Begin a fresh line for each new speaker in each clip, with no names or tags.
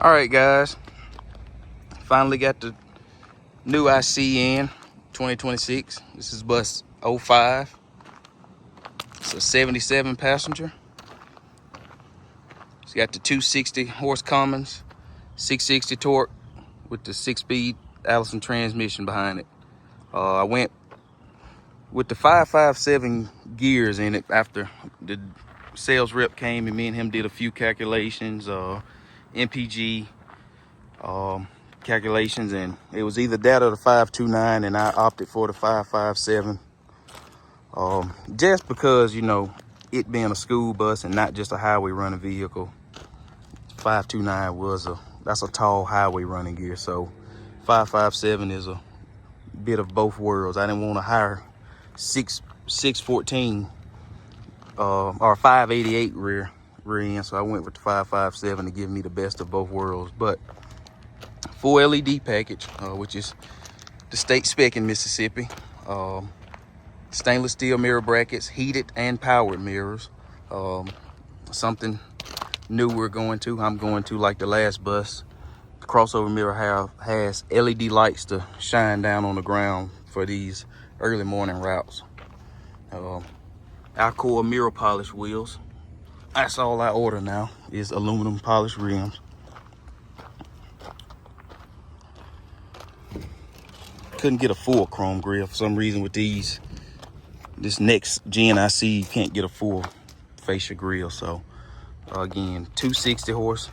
All right, guys. Finally got the new IC in 2026. This is bus 05. It's a 77 passenger. It's got the 260 horse Cummins, 660 torque with the 6-speed Allison transmission behind it. I went with the 557 gears in it after the sales rep came and me and him did a few calculations, MPG calculations, and it was either that or the 529, and I opted for the 557. Just because, you know, it being a school bus and not just a highway running vehicle, 529 that's a tall highway running gear, so 557 is a bit of both worlds. I didn't want to hire 614 or 588 rear end, so I went with the 557 to give me the best of both worlds. But full LED package, which is the state spec in Mississippi. Stainless steel mirror brackets, heated and powered mirrors. Something new I'm going to, like the last bus. The crossover mirror has LED lights to shine down on the ground for these early morning routes. Alcoa mirror polish wheels. That's all I order now is aluminum polished rims. Couldn't get a full chrome grille for some reason with this next gen I see you can't get a full fascia grille. So again, 260 horse.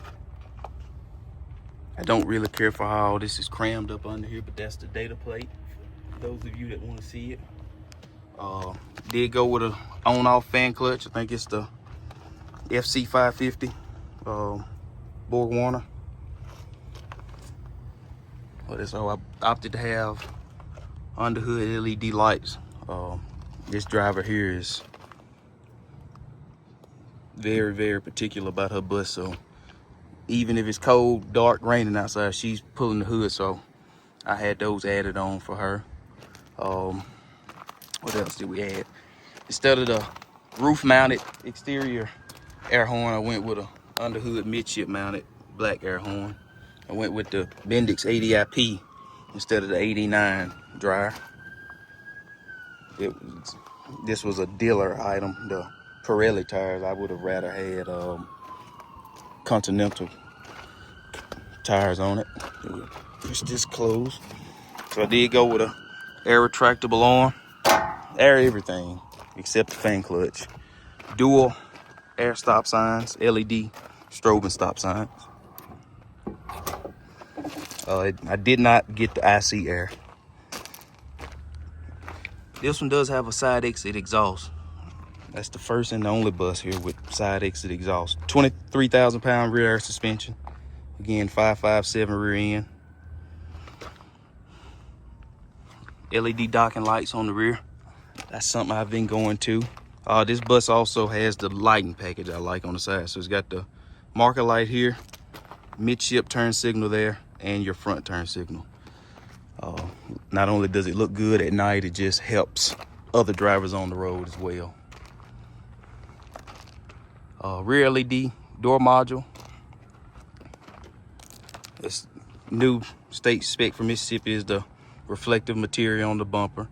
I don't really care for how all this is crammed up under here, but that's the data plate for those of you that want to see it. Did go with a on-off fan clutch. I think it's the FC 550 Borg Warner. So I opted to have under hood LED lights. This driver here is very, very particular about her bus, so even if it's cold, dark, raining outside, she's pulling the hood, so I had those added on for her. What else did we add? Instead of the roof mounted exterior air horn, I went with a under hood midship mounted black air horn. I went with the Bendix 80IP instead of the 89 dryer. This was a dealer item. The Pirelli tires, I would have rather had Continental tires on it. Push this closed. So I did go with a air retractable arm. Air everything except the fan clutch. Dual air stop signs, LED strobing stop signs. I did not get the IC air. This one does have a side exit exhaust. That's the first and the only bus here with side exit exhaust. 23,000 pound rear air suspension. Again, 557 rear end. LED docking lights on the rear. That's something I've been going to. This bus also has the lighting package I like on the side. So it's got the marker light here, midship turn signal there, and your front turn signal. Not only does it look good at night, it just helps other drivers on the road as well. Rear LED door module. This new state spec for Mississippi is the reflective material on the bumper.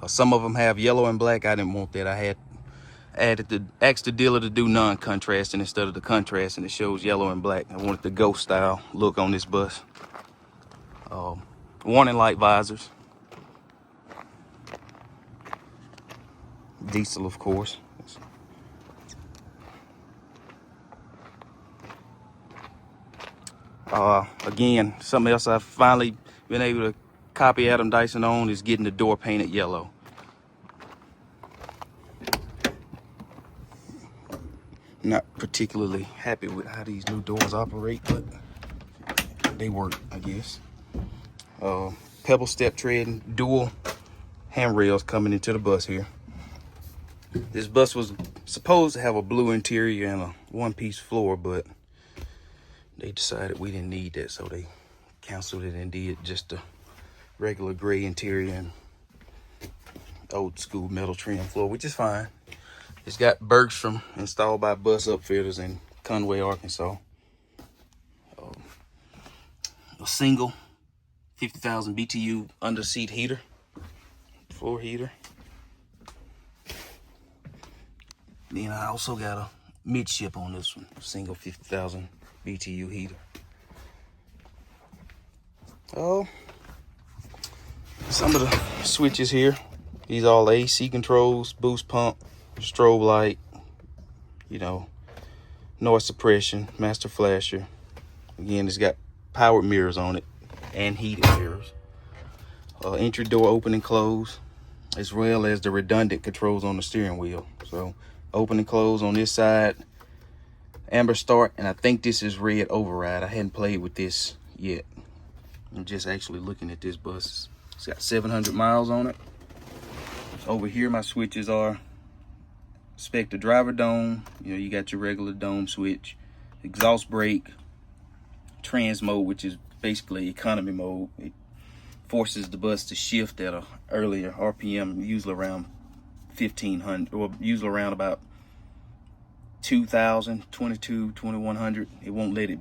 Some of them have yellow and black. I didn't want that. I had asked the dealer to do non-contrasting instead of the contrast, and it shows yellow and black. I wanted the ghost style look on this bus. Warning light visors. Diesel, of course. Again, something else I've finally been able to copy Adam Dyson on is getting the door painted yellow. Not particularly happy with how these new doors operate, but they work, I guess. Pebble step tread, dual handrails coming into the bus here. This bus was supposed to have a blue interior and a one-piece floor, but they decided we didn't need that, so they canceled it and did just a regular gray interior and old school metal trim floor, which is fine. It's got Bergstrom installed by Bus Upfitters in Conway, Arkansas. single 50,000 BTU under seat heater, floor heater. Then I also got a midship on this one, single 50,000 BTU heater. Oh, some of the switches here. These all AC controls, boost pump, strobe light, you know, noise suppression, master flasher. Again, it's got powered mirrors on it and heated mirrors. Entry door open and close, as well as the redundant controls on the steering wheel. So open and close on this side, amber start, and I think this is red override. I hadn't played with this yet. I'm just actually looking at this bus. It's got 700 miles on it. Over here, my switches are Spectre driver dome. You know, you got your regular dome switch, exhaust brake, trans mode, which is basically economy mode. It forces the bus to shift at a earlier RPM, usually around 1500, or usually around about 2000, 2100. It won't let it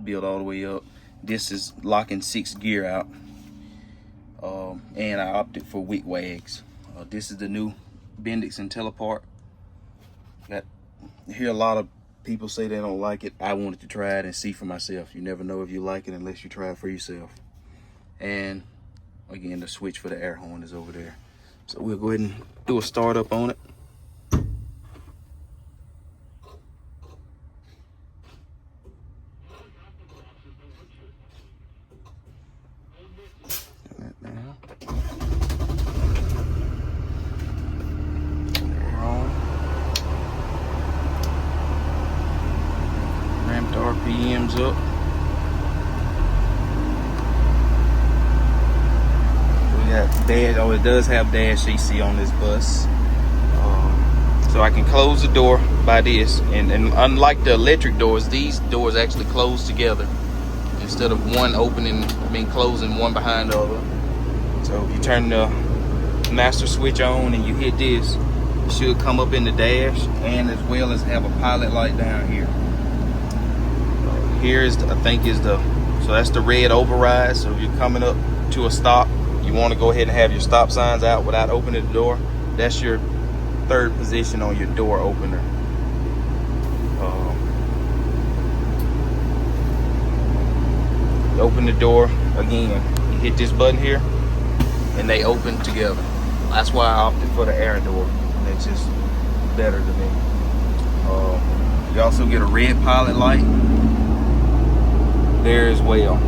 build all the way up. This is locking 6th gear out, and I opted for wick wags. This is the new Bendix IntelliPart. I hear a lot of people say they don't like it. I wanted to try it and see for myself. You never know if you like it unless you try it for yourself. And again, the switch for the air horn is over there. So we'll go ahead and do a startup on it. Ramp the RPMs up. We got dash. Oh, it does have dash AC on this bus. So I can close the door by this, and unlike the electric doors, these doors actually close together instead of one opening, closing one behind the other. So if you turn the master switch on and you hit this, it should come up in the dash, and as well as have a pilot light down here. Here is I think is the, so that's the red override. So if you're coming up to a stop, you want to go ahead and have your stop signs out without opening the door. That's your third position on your door opener. You open the door again, you hit this button here and they open together. That's why I opted for the air door. It's just better to me. You also get a red pilot light there as well.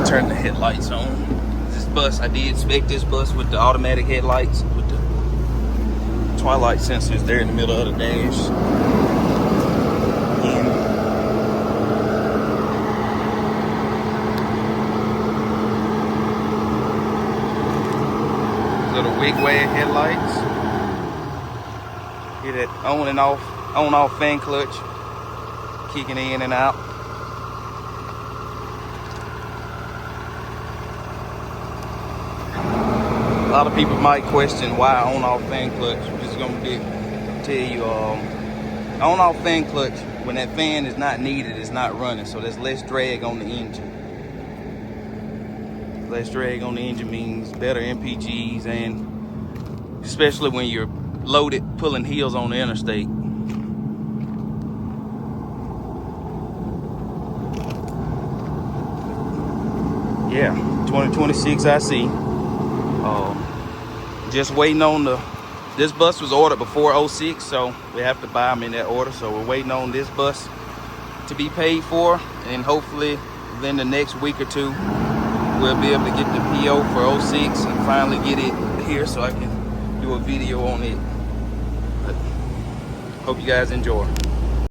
Turn the headlights on. This bus, I did spec this bus with the automatic headlights with the twilight sensors there in the middle of the dash. Again, little wig wag headlights. Get it on and off, fan clutch, kicking in and out. A lot of people might question why on-off fan clutch. I'm just gonna tell you, on-off fan clutch, when that fan is not needed, it's not running, so there's less drag on the engine. Less drag on the engine means better MPGs, and especially when you're loaded pulling heels on the interstate. Yeah, 2026 IC. Just waiting on this bus was ordered before 06, so we have to buy them in that order. So we're waiting on this bus to be paid for, and hopefully within the next week or two, we'll be able to get the PO for 06 and finally get it here so I can do a video on it. But hope you guys enjoy.